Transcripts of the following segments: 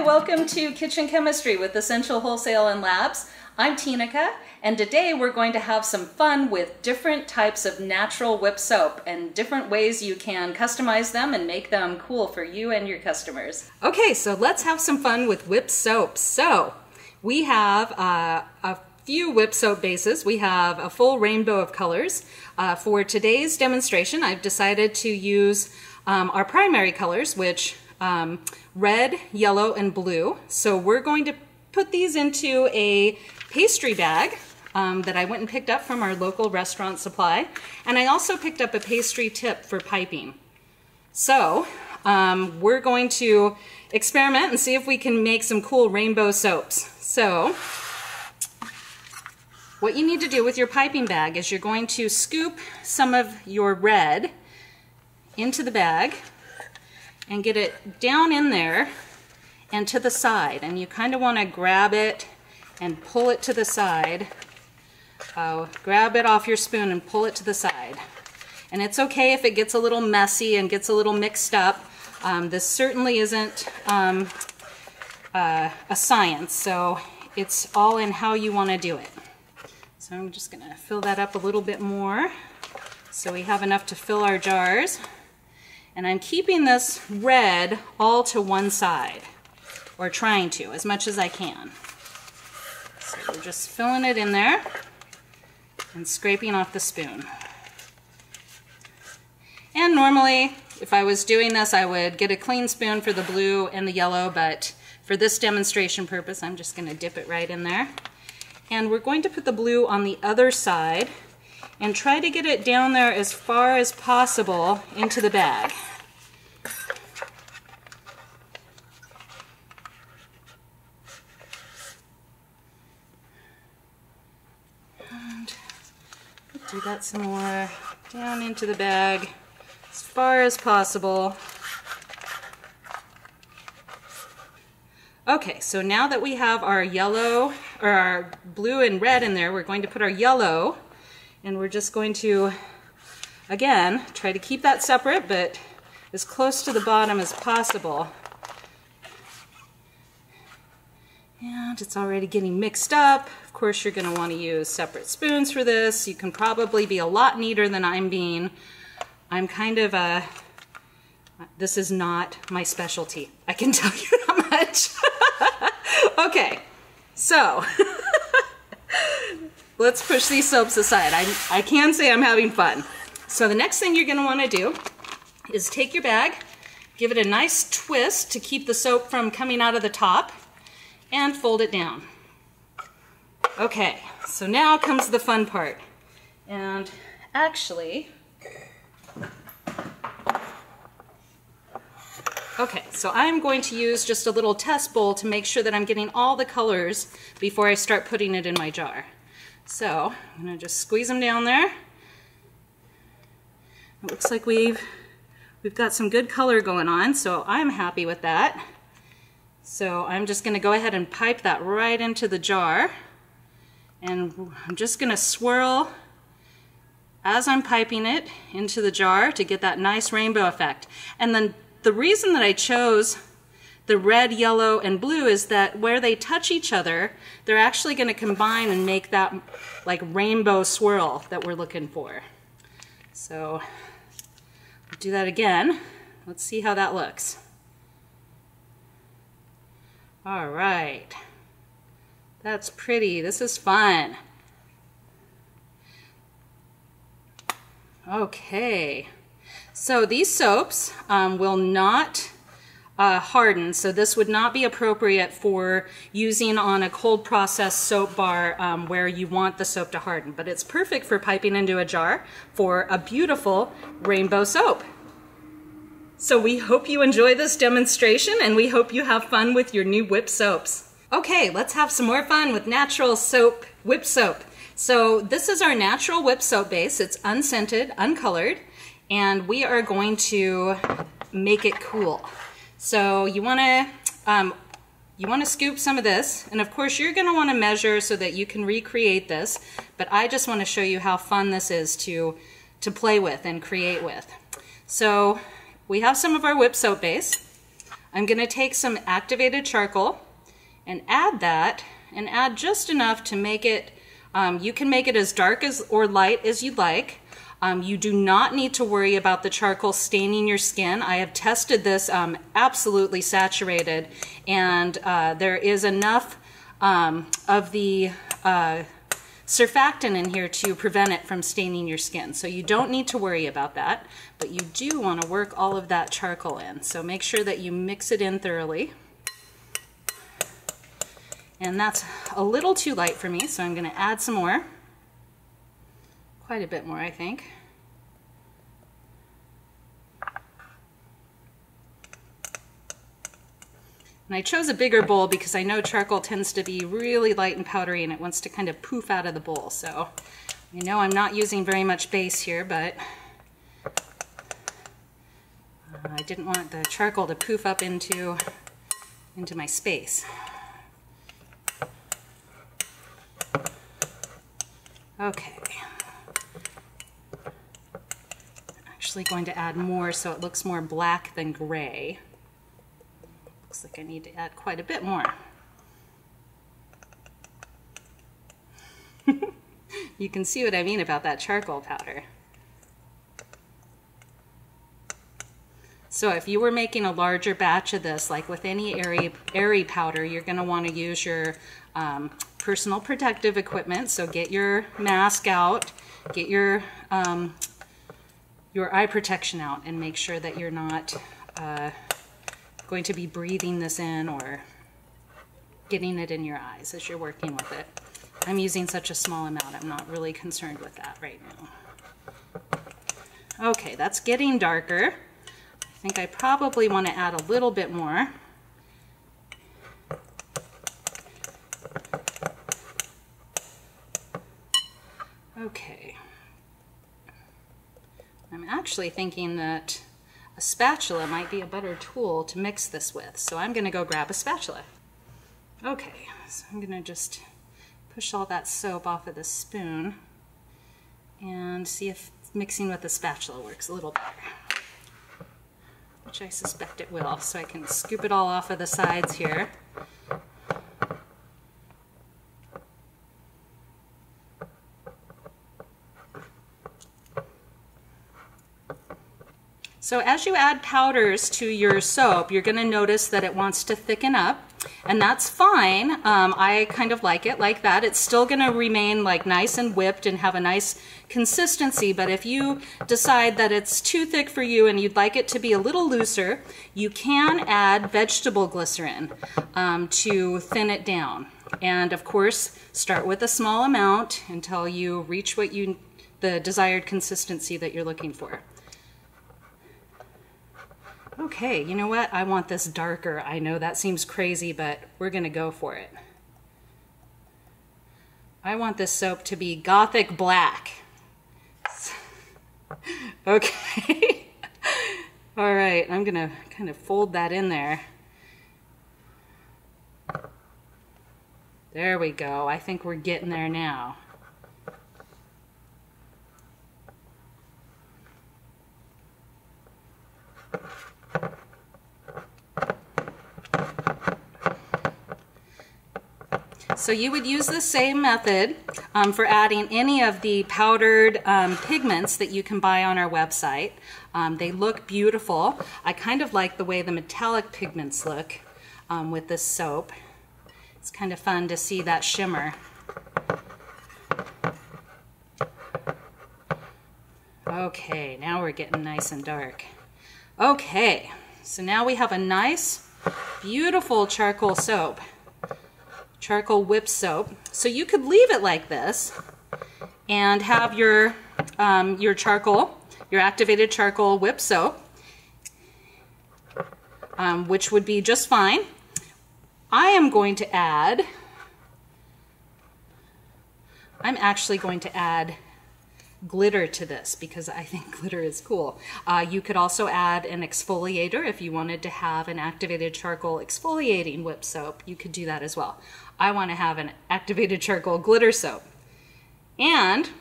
welcome to Kitchen Chemistry with Essential Wholesale and Labs. I'm Tinica, and today we're going to have some fun with different types of natural whip soap and different ways you can customize them and make them cool for you and your customers. Okay, so let's have some fun with whip soaps. So we have a few whip soap bases. We have a full rainbow of colors. For today's demonstration, I've decided to use our primary colors, which red, yellow, and blue. So we're going to put these into a pastry bag that I went and picked up from our local restaurant supply. And I also picked up a pastry tip for piping. So we're going to experiment and see if we can make some cool rainbow soaps. So what you need to do with your piping bag is you're going to scoop some of your red into the bag and get it down in there and to the side. And you kind of want to grab it and pull it to the side. Grab it off your spoon and pull it to the side. And it's okay if it gets a little messy and gets a little mixed up. This certainly isn't a science, so it's all in how you want to do it. So I'm just going to fill that up a little bit more so we have enough to fill our jars. And I'm keeping this red all to one side, or trying to, as much as I can. So we're just filling it in there and scraping off the spoon. And normally, if I was doing this, I would get a clean spoon for the blue and the yellow, but for this demonstration purpose, I'm just going to dip it right in there. And we're going to put the blue on the other side and try to get it down there as far as possible into the bag. And do that some more, down into the bag as far as possible. Okay, so now that we have our yellow, or our blue and red in there, we're going to put our yellow, and we're just going to, again, try to keep that separate, but as close to the bottom as possible. And it's already getting mixed up. Of course, you're going to want to use separate spoons for this. You can probably be a lot neater than I'm being. I'm kind of a... This is not my specialty. I can tell you that much. Okay, so let's push these soaps aside. I can say I'm having fun. So the next thing you're going to want to do is take your bag, give it a nice twist to keep the soap from coming out of the top, and fold it down. Okay, so now comes the fun part. And actually, okay, so I'm going to use just a little test bowl to make sure that I'm getting all the colors before I start putting it in my jar. So I'm going to just squeeze them down there. It looks like we've got some good color going on, so I'm happy with that. So I'm just going to go ahead and pipe that right into the jar. And I'm just going to swirl as I'm piping it into the jar to get that nice rainbow effect. And then the reason that I chose the red, yellow, and blue is that where they touch each other, they're actually going to combine and make that like rainbow swirl that we're looking for. So we'll do that again. Let's see how that looks. All right. That's pretty. This is fun. Okay. So these soaps will not harden, so this would not be appropriate for using on a cold process soap bar where you want the soap to harden, but it's perfect for piping into a jar for a beautiful rainbow soap. So we hope you enjoy this demonstration, and we hope you have fun with your new whip soaps. Okay, let's have some more fun with natural soap, whip soap. So this is our natural whip soap base. It's unscented, uncolored, and we are going to make it cool. So you want to scoop some of this, and of course you're going to want to measure so that you can recreate this, but I just want to show you how fun this is to play with and create with. So we have some of our whip soap base. I'm going to take some activated charcoal and add that, and add just enough to make it, you can make it as dark as or light as you'd like. You do not need to worry about the charcoal staining your skin. I have tested this absolutely saturated, and there is enough of the surfactant in here to prevent it from staining your skin. So you don't need to worry about that, but you do want to work all of that charcoal in. So make sure that you mix it in thoroughly. And that's a little too light for me, so I'm going to add some more. Quite a bit more, I think. And I chose a bigger bowl because I know charcoal tends to be really light and powdery and it wants to kind of poof out of the bowl. So I know I'm not using very much base here, but I didn't want the charcoal to poof up into my space. Okay. I'm actually going to add more so it looks more black than gray. Looks like I need to add quite a bit more. You can see what I mean about that charcoal powder. So if you were making a larger batch of this, like with any airy powder, you're going to want to use your personal protective equipment. So get your mask out, get your eye protection out, and make sure that you're not going to be breathing this in or getting it in your eyes as you're working with it. I'm using such a small amount, I'm not really concerned with that right now. Okay, that's getting darker. I think I probably want to add a little bit more. Okay. I'm actually thinking that a spatula might be a better tool to mix this with, so I'm going to go grab a spatula. Okay, so I'm going to just push all that soap off of the spoon and see if mixing with the spatula works a little better, which I suspect it will, so I can scoop it all off of the sides here. So as you add powders to your soap, you're going to notice that it wants to thicken up, and that's fine. I kind of like it like that. It's still going to remain like nice and whipped and have a nice consistency, but if you decide that it's too thick for you and you'd like it to be a little looser, you can add vegetable glycerin to thin it down. And of course, start with a small amount until you reach the desired consistency that you're looking for. Okay, you know what? I want this darker. I know that seems crazy, but we're going to go for it. I want this soap to be gothic black. Okay. All right, I'm going to kind of fold that in there. There we go. I think we're getting there now. So you would use the same method for adding any of the powdered pigments that you can buy on our website. They look beautiful. I kind of like the way the metallic pigments look with this soap. It's kind of fun to see that shimmer. Okay, now we're getting nice and dark. Okay, so now we have a nice, beautiful charcoal soap. Charcoal whip soap. So you could leave it like this and have your charcoal, your activated charcoal whip soap, which would be just fine. I'm actually going to add glitter to this because I think glitter is cool. You could also add an exfoliator if you wanted to have an activated charcoal exfoliating whip soap. You could do that as well. I want to have an activated charcoal glitter soap. And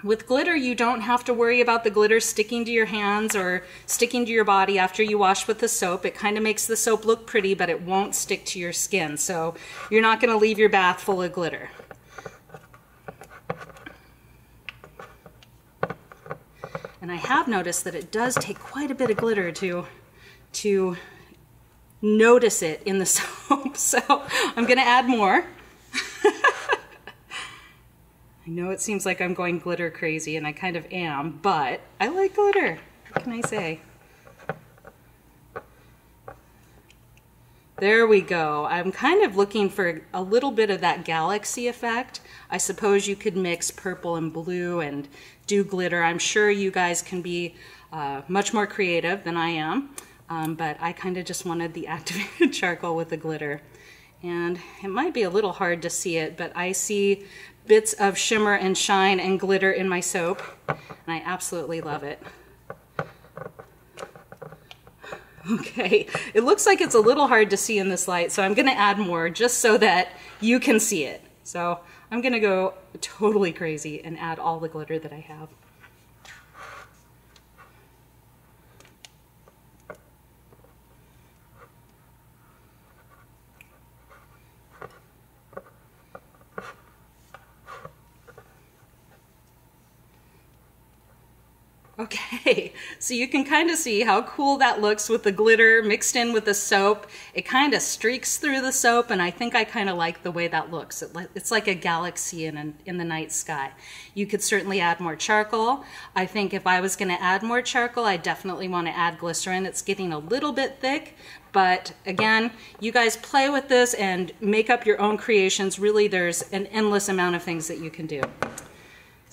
With glitter, you don't have to worry about the glitter sticking to your hands or sticking to your body after you wash with the soap. It kind of makes the soap look pretty, but it won't stick to your skin. So you're not going to leave your bath full of glitter. And I have noticed that it does take quite a bit of glitter to notice it in the soap. So I'm going to add more. I know it seems like I'm going glitter crazy, and I kind of am, but I like glitter. What can I say? There we go. I'm kind of looking for a little bit of that galaxy effect. I suppose you could mix purple and blue and do glitter. I'm sure you guys can be much more creative than I am, but I kind of just wanted the activated charcoal with the glitter. And it might be a little hard to see it, but I see bits of shimmer and shine and glitter in my soap, and I absolutely love it. Okay, it looks like it's a little hard to see in this light, so I'm going to add more just so that you can see it. So I'm going to go totally crazy and add all the glitter that I have. Okay, so you can kind of see how cool that looks with the glitter mixed in with the soap. It kind of streaks through the soap, and I think I kind of like the way that looks. It's like a galaxy in the night sky. You could certainly add more charcoal. I think if I was going to add more charcoal, I definitely want to add glycerin. It's getting a little bit thick, but again, you guys play with this and make up your own creations. Really, there's an endless amount of things that you can do.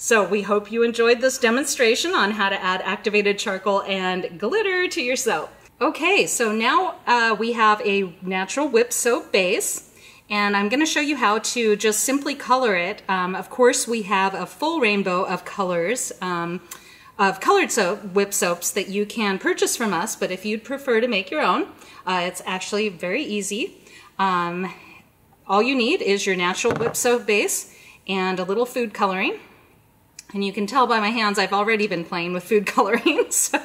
So we hope you enjoyed this demonstration on how to add activated charcoal and glitter to your soap. Okay, so now we have a natural whipped soap base, and I'm going to show you how to just simply color it. Of course, we have a full rainbow of colors of colored soap, whipped soaps that you can purchase from us, but if you'd prefer to make your own, it's actually very easy. All you need is your natural whipped soap base and a little food coloring. And you can tell by my hands I've already been playing with food coloring, so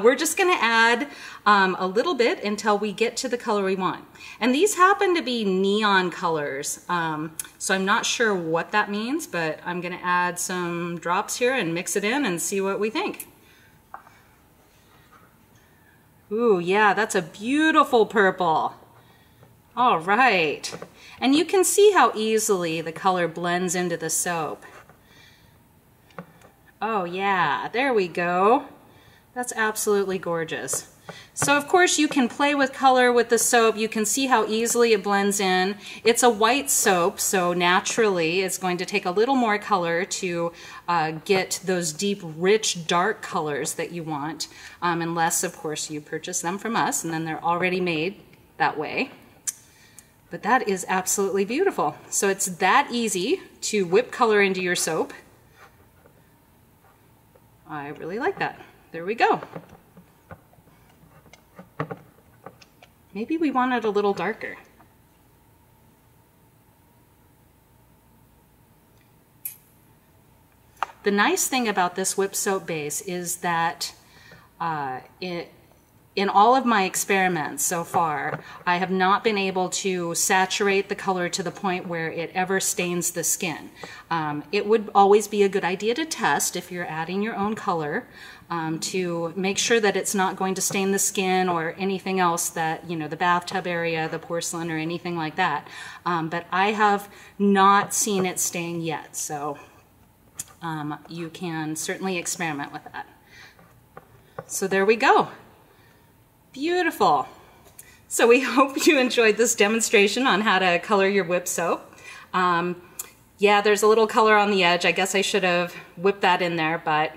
we're just going to add a little bit until we get to the color we want. And these happen to be neon colors, so I'm not sure what that means, but I'm going to add some drops here and mix it in and see what we think. Ooh, yeah, that's a beautiful purple. All right. And you can see how easily the color blends into the soap. Oh yeah, there we go. That's absolutely gorgeous. So of course you can play with color with the soap. You can see how easily it blends in. It's a white soap, so naturally it's going to take a little more color to get those deep, rich, dark colors that you want, unless of course you purchase them from us and then they're already made that way. But that is absolutely beautiful. So it's that easy to whip color into your soap. I really like that. There we go. Maybe we want it a little darker. The nice thing about this whipped soap base is that in all of my experiments so far, I have not been able to saturate the color to the point where it ever stains the skin. It would always be a good idea to test if you're adding your own color to make sure that it's not going to stain the skin or anything else that, you know, the bathtub area, the porcelain, or anything like that. But I have not seen it stain yet, so you can certainly experiment with that. So there we go. Beautiful. So we hope you enjoyed this demonstration on how to color your whipped soap. Yeah, there's a little color on the edge. I guess I should have whipped that in there, but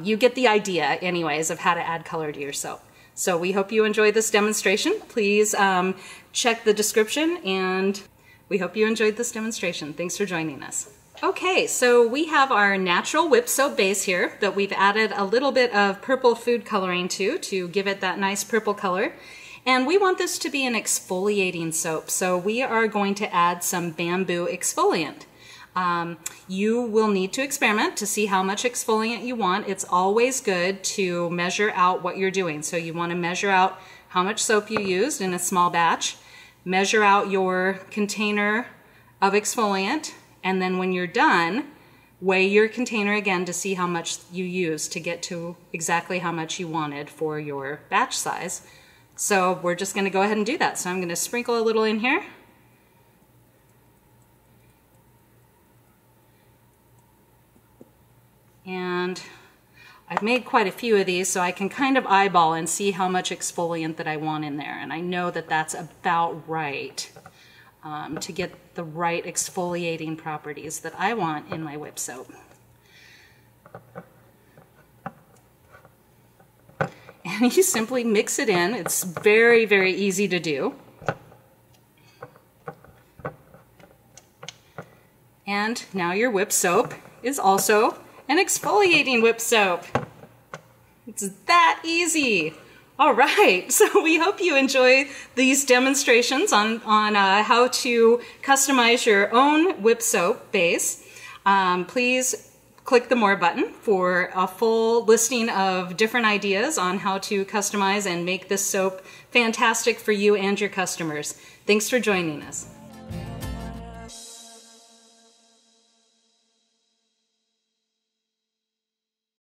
you get the idea anyways of how to add color to your soap. So we hope you enjoyed this demonstration. Please check the description, and we hope you enjoyed this demonstration. Thanks for joining us. Okay, so we have our natural whipped soap base here that we've added a little bit of purple food coloring to give it that nice purple color. And we want this to be an exfoliating soap, so we are going to add some bamboo exfoliant. You will need to experiment to see how much exfoliant you want. It's always good to measure out what you're doing. So you want to measure out how much soap you used in a small batch, measure out your container of exfoliant, and then when you're done, weigh your container again to see how much you used to get to exactly how much you wanted for your batch size. So we're just going to go ahead and do that. So I'm going to sprinkle a little in here. And I've made quite a few of these, so I can kind of eyeball and see how much exfoliant that I want in there. And I know that that's about right to get the right exfoliating properties that I want in my whip soap. And you simply mix it in. It's very, very easy to do. And now your whip soap is also an exfoliating whip soap. It's that easy. All right, so we hope you enjoy these demonstrations on how to customize your own whip soap base. Please click the More button for a full listing of different ideas on how to customize and make this soap fantastic for you and your customers. Thanks for joining us.